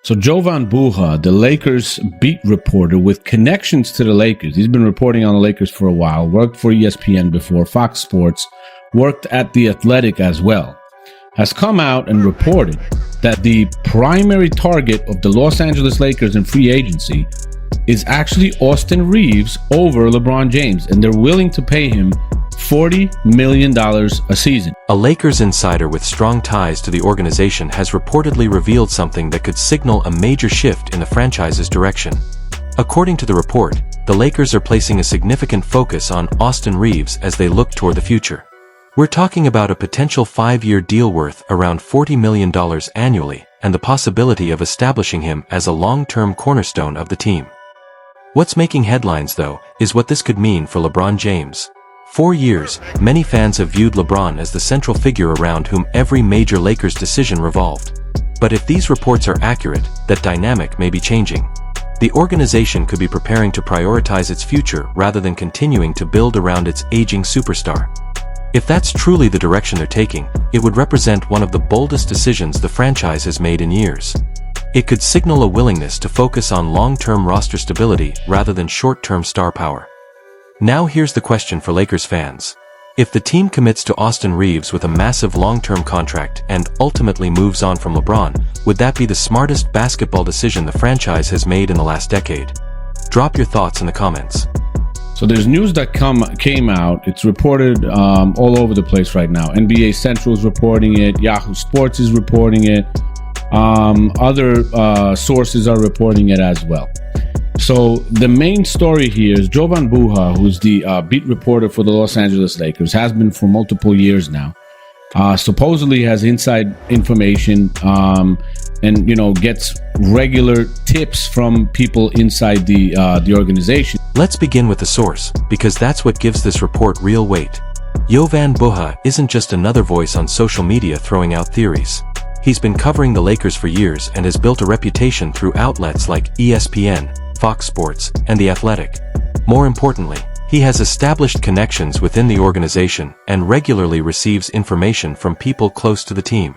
So Jovan Buha, the Lakers beat reporter with connections to the Lakers, he's been reporting on the Lakers for a while, worked for ESPN before, Fox Sports, worked at The Athletic as well, has come out and reported that the primary target of the Los Angeles Lakers in free agency is actually Austin Reaves over LeBron James, and they're willing to pay him $40 million a season. A Lakers insider with strong ties to the organization has reportedly revealed something that could signal a major shift in the franchise's direction. According to the report, the Lakers are placing a significant focus on Austin Reaves as they look toward the future. We're talking about a potential 5-year deal worth around $40 million annually, and the possibility of establishing him as a long-term cornerstone of the team. What's making headlines, though, is what this could mean for LeBron James. For years, many fans have viewed LeBron as the central figure around whom every major Lakers decision revolved. But if these reports are accurate, that dynamic may be changing. The organization could be preparing to prioritize its future rather than continuing to build around its aging superstar. If that's truly the direction they're taking, it would represent one of the boldest decisions the franchise has made in years. It could signal a willingness to focus on long-term roster stability rather than short-term star power. Now here's the question for Lakers fans. If the team commits to Austin Reaves with a massive long-term contract and ultimately moves on from LeBron, would that be the smartest basketball decision the franchise has made in the last decade? Drop your thoughts in the comments. So there's news that came out. It's reported all over the place right now. NBA Central is reporting it. Yahoo Sports is reporting it. Other sources are reporting it as well. So the main story here is Jovan Buha, who's the beat reporter for the Los Angeles Lakers, has been for multiple years now. Supposedly has inside information and gets regular tips from people inside the organization. Let's begin with the source, because that's what gives this report real weight. Jovan Buha isn't just another voice on social media throwing out theories. He's been covering the Lakers for years and has built a reputation through outlets like ESPN, Fox Sports, and The Athletic. More importantly, he has established connections within the organization and regularly receives information from people close to the team.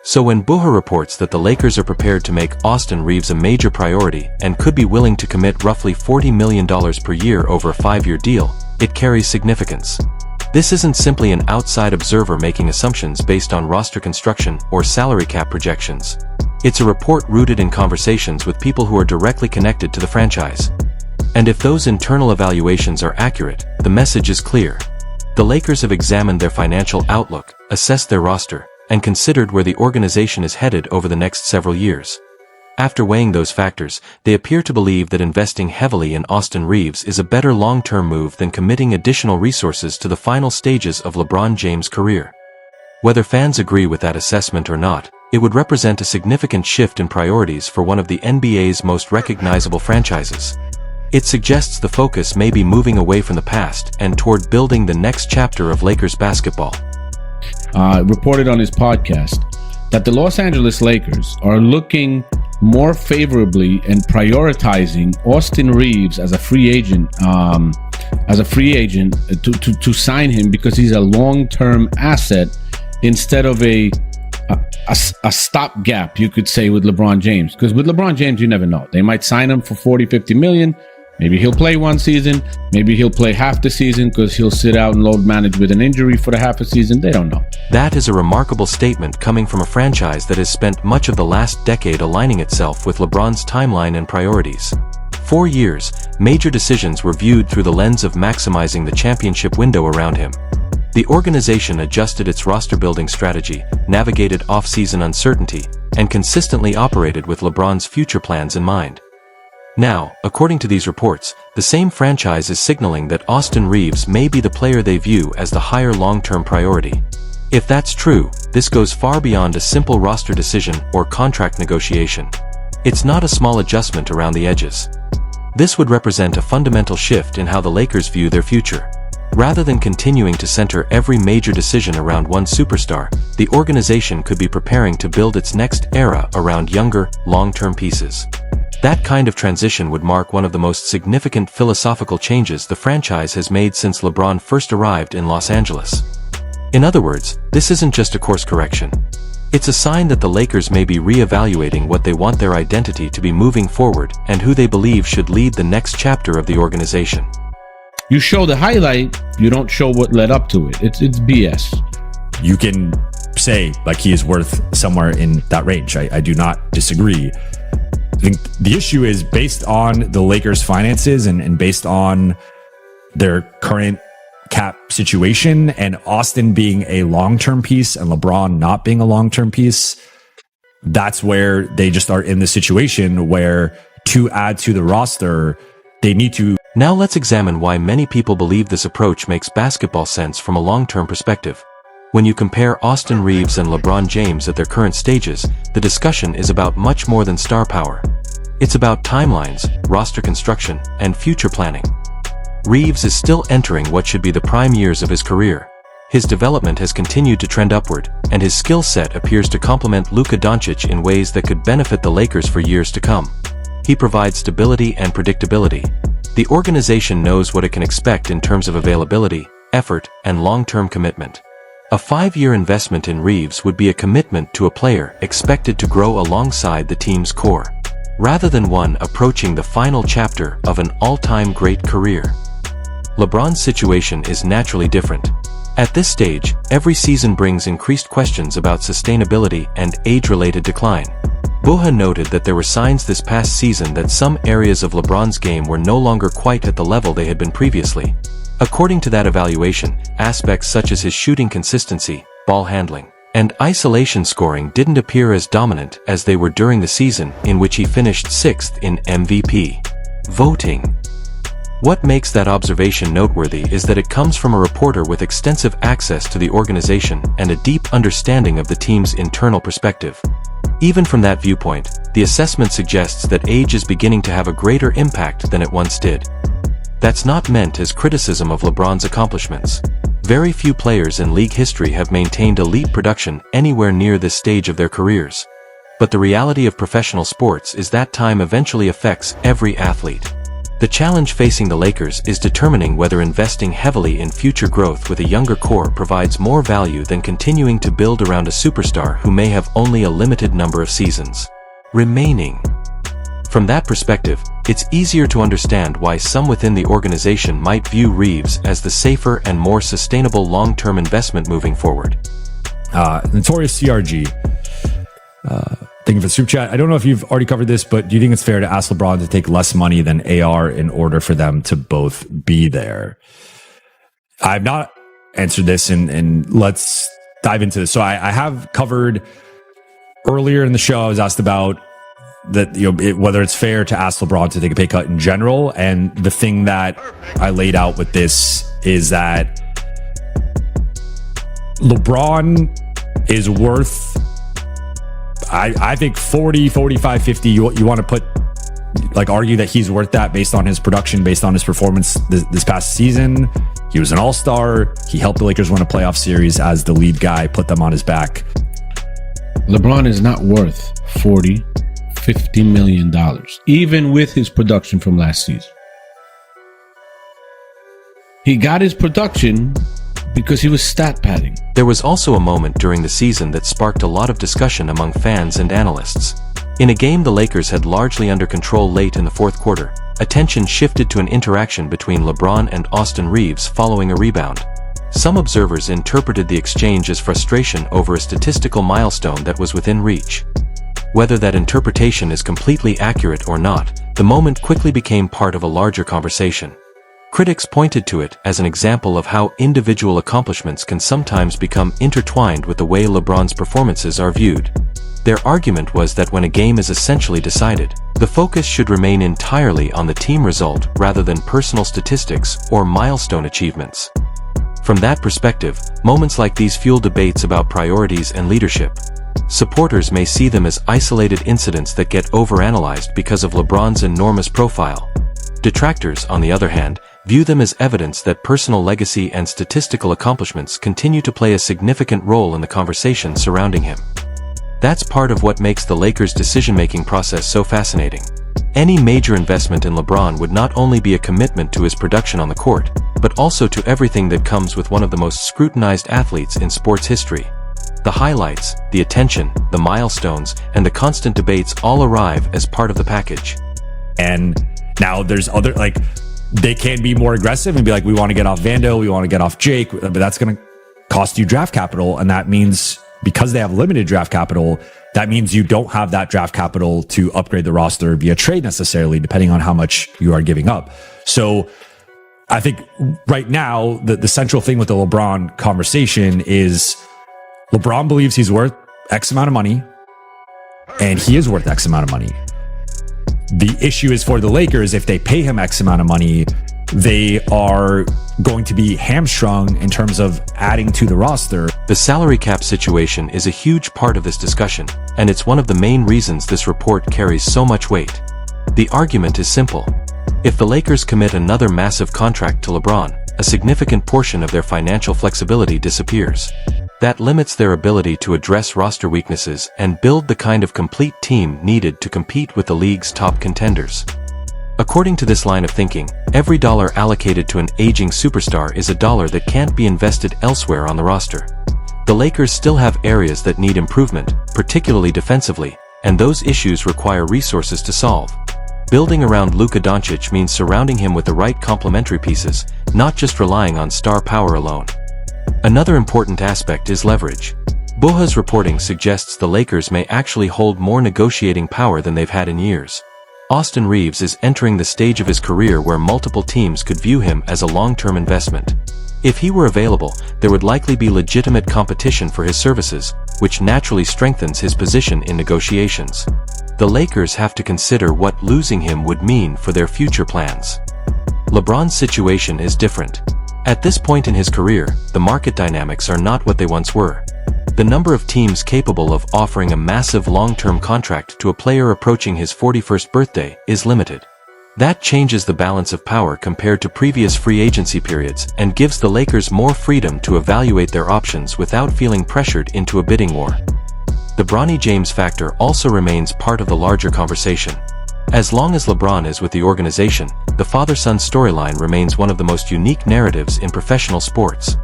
So when Buha reports that the Lakers are prepared to make Austin Reaves a major priority and could be willing to commit roughly $40 million per year over a 5-year deal, it carries significance. This isn't simply an outside observer making assumptions based on roster construction or salary cap projections. It's a report rooted in conversations with people who are directly connected to the franchise. And if those internal evaluations are accurate, the message is clear. The Lakers have examined their financial outlook, assessed their roster, and considered where the organization is headed over the next several years. After weighing those factors, they appear to believe that investing heavily in Austin Reaves is a better long-term move than committing additional resources to the final stages of LeBron James' career. Whether fans agree with that assessment or not, it would represent a significant shift in priorities for one of the NBA's most recognizable franchises. It suggests the focus may be moving away from the past and toward building the next chapter of Lakers basketball. Reported on his podcast that the Los Angeles Lakers are looking more favorably and prioritizing Austin Reaves as a free agent to sign him because he's a long-term asset instead of a stopgap, you could say, with LeBron James. Because with LeBron James, you never know. They might sign him for 40-50 million. Maybe he'll play one season. Maybe he'll play half the season because he'll sit out and load manage with an injury for the half a season. They don't know. That is a remarkable statement coming from a franchise that has spent much of the last decade aligning itself with LeBron's timeline and priorities. For years, major decisions were viewed through the lens of maximizing the championship window around him. The organization adjusted its roster-building strategy, navigated off-season uncertainty, and consistently operated with LeBron's future plans in mind. Now, according to these reports, the same franchise is signaling that Austin Reaves may be the player they view as the higher long-term priority. If that's true, this goes far beyond a simple roster decision or contract negotiation. It's not a small adjustment around the edges. This would represent a fundamental shift in how the Lakers view their future. Rather than continuing to center every major decision around one superstar, the organization could be preparing to build its next era around younger, long-term pieces. That kind of transition would mark one of the most significant philosophical changes the franchise has made since LeBron first arrived in Los Angeles. In other words, this isn't just a course correction. It's a sign that the Lakers may be re-evaluating what they want their identity to be moving forward and who they believe should lead the next chapter of the organization. You show the highlight, you don't show what led up to it. It's BS. You can say like he is worth somewhere in that range. I do not disagree. I think the issue is based on the Lakers' finances and based on their current cap situation and Austin being a long-term piece and LeBron not being a long-term piece. That's where they just are in the situation where to add to the roster, they need to. Now let's examine why many people believe this approach makes basketball sense from a long-term perspective. When you compare Austin Reaves and LeBron James at their current stages, the discussion is about much more than star power. It's about timelines, roster construction, and future planning. Reaves is still entering what should be the prime years of his career. His development has continued to trend upward, and his skill set appears to complement Luka Doncic in ways that could benefit the Lakers for years to come. He provides stability and predictability. The organization knows what it can expect in terms of availability, effort, and long-term commitment. A 5-year investment in Reaves would be a commitment to a player expected to grow alongside the team's core, rather than one approaching the final chapter of an all-time great career. LeBron's situation is naturally different. At this stage, every season brings increased questions about sustainability and age-related decline. Buha noted that there were signs this past season that some areas of LeBron's game were no longer quite at the level they had been previously. According to that evaluation, aspects such as his shooting consistency, ball handling, and isolation scoring didn't appear as dominant as they were during the season in which he finished 6th in MVP voting. What makes that observation noteworthy is that it comes from a reporter with extensive access to the organization and a deep understanding of the team's internal perspective. Even from that viewpoint, the assessment suggests that age is beginning to have a greater impact than it once did. That's not meant as criticism of LeBron's accomplishments. Very few players in league history have maintained elite production anywhere near this stage of their careers. But the reality of professional sports is that time eventually affects every athlete. The challenge facing the Lakers is determining whether investing heavily in future growth with a younger core provides more value than continuing to build around a superstar who may have only a limited number of seasons remaining. From that perspective, it's easier to understand why some within the organization might view Reaves as the safer and more sustainable long-term investment moving forward. Notorious CRG. Thank you for the super chat. I don't know if you've already covered this, but do you think it's fair to ask LeBron to take less money than AR in order for them to both be there? I've not answered this, and let's dive into this. So I have covered earlier in the show. I was asked about that, whether it's fair to ask LeBron to take a pay cut in general. And the thing that I laid out with this is that LeBron is worth, I think 40, 45, 50. You want to put, argue that he's worth that based on his production, based on his performance this past season. He was an all-star. He helped the Lakers win a playoff series as the lead guy, put them on his back. LeBron is not worth $40, $50 million, even with his production from last season. He got his production because he was stat padding. There was also a moment during the season that sparked a lot of discussion among fans and analysts. In a game the Lakers had largely under control late in the fourth quarter, attention shifted to an interaction between LeBron and Austin Reaves following a rebound. Some observers interpreted the exchange as frustration over a statistical milestone that was within reach. Whether that interpretation is completely accurate or not, the moment quickly became part of a larger conversation. Critics pointed to it as an example of how individual accomplishments can sometimes become intertwined with the way LeBron's performances are viewed. Their argument was that when a game is essentially decided, the focus should remain entirely on the team result rather than personal statistics or milestone achievements. From that perspective, moments like these fuel debates about priorities and leadership. Supporters may see them as isolated incidents that get overanalyzed because of LeBron's enormous profile. Detractors, on the other hand, view them as evidence that personal legacy and statistical accomplishments continue to play a significant role in the conversation surrounding him. That's part of what makes the Lakers' decision-making process so fascinating. Any major investment in LeBron would not only be a commitment to his production on the court, but also to everything that comes with one of the most scrutinized athletes in sports history. The highlights, the attention, the milestones, and the constant debates all arrive as part of the package. And now there's other, like, they can be more aggressive and be like, we want to get off Vando, we want to get off Jake, but that's going to cost you draft capital. And that means, because they have limited draft capital, that means you don't have that draft capital to upgrade the roster via trade necessarily, depending on how much you are giving up. So I think right now, the central thing with the LeBron conversation is LeBron believes he's worth X amount of money, and he is worth X amount of money. The issue is for the Lakers, if they pay him X amount of money, they are going to be hamstrung in terms of adding to the roster. The salary cap situation is a huge part of this discussion, and it's one of the main reasons this report carries so much weight. The argument is simple. If the Lakers commit another massive contract to LeBron, a significant portion of their financial flexibility disappears. That limits their ability to address roster weaknesses and build the kind of complete team needed to compete with the league's top contenders. According to this line of thinking, every dollar allocated to an aging superstar is a dollar that can't be invested elsewhere on the roster. The Lakers still have areas that need improvement, particularly defensively, and those issues require resources to solve. Building around Luka Doncic means surrounding him with the right complementary pieces, not just relying on star power alone. Another important aspect is leverage. Boha's reporting suggests the Lakers may actually hold more negotiating power than they've had in years. Austin Reaves is entering the stage of his career where multiple teams could view him as a long-term investment. If he were available, there would likely be legitimate competition for his services, which naturally strengthens his position in negotiations. The Lakers have to consider what losing him would mean for their future plans. LeBron's situation is different. At this point in his career, the market dynamics are not what they once were. The number of teams capable of offering a massive long-term contract to a player approaching his 41st birthday is limited. That changes the balance of power compared to previous free agency periods and gives the Lakers more freedom to evaluate their options without feeling pressured into a bidding war. The Bronny James factor also remains part of the larger conversation. As long as LeBron is with the organization, the father-son storyline remains one of the most unique narratives in professional sports.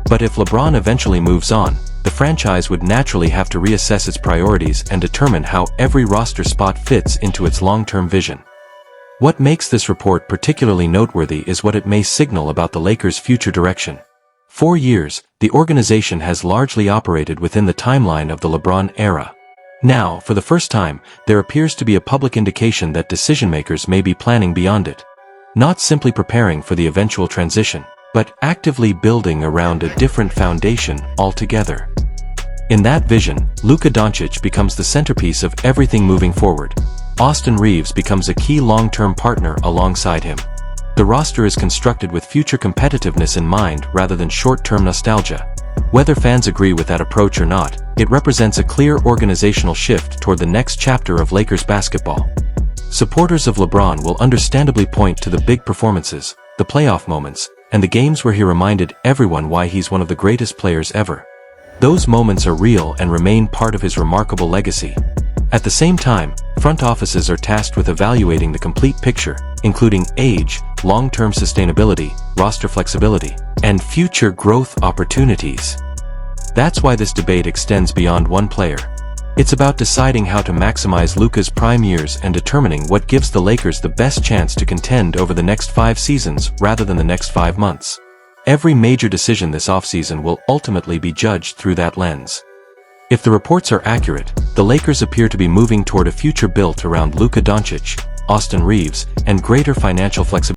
But if LeBron eventually moves on, the franchise would naturally have to reassess its priorities and determine how every roster spot fits into its long-term vision. What makes this report particularly noteworthy is what it may signal about the Lakers' future direction. For years, the organization has largely operated within the timeline of the LeBron era. Now, for the first time, there appears to be a public indication that decision-makers may be planning beyond it. Not simply preparing for the eventual transition, but actively building around a different foundation altogether. In that vision, Luka Doncic becomes the centerpiece of everything moving forward. Austin Reaves becomes a key long-term partner alongside him. The roster is constructed with future competitiveness in mind rather than short-term nostalgia. Whether fans agree with that approach or not, it represents a clear organizational shift toward the next chapter of Lakers basketball. Supporters of LeBron will understandably point to the big performances, the playoff moments, and the games where he reminded everyone why he's one of the greatest players ever. Those moments are real and remain part of his remarkable legacy. At the same time, front offices are tasked with evaluating the complete picture, including age, long-term sustainability, roster flexibility, and future growth opportunities. That's why this debate extends beyond one player. It's about deciding how to maximize Luka's prime years and determining what gives the Lakers the best chance to contend over the next 5 seasons rather than the next 5 months. Every major decision this offseason will ultimately be judged through that lens. If the reports are accurate, the Lakers appear to be moving toward a future built around Luka Doncic, Austin Reaves, and greater financial flexibility.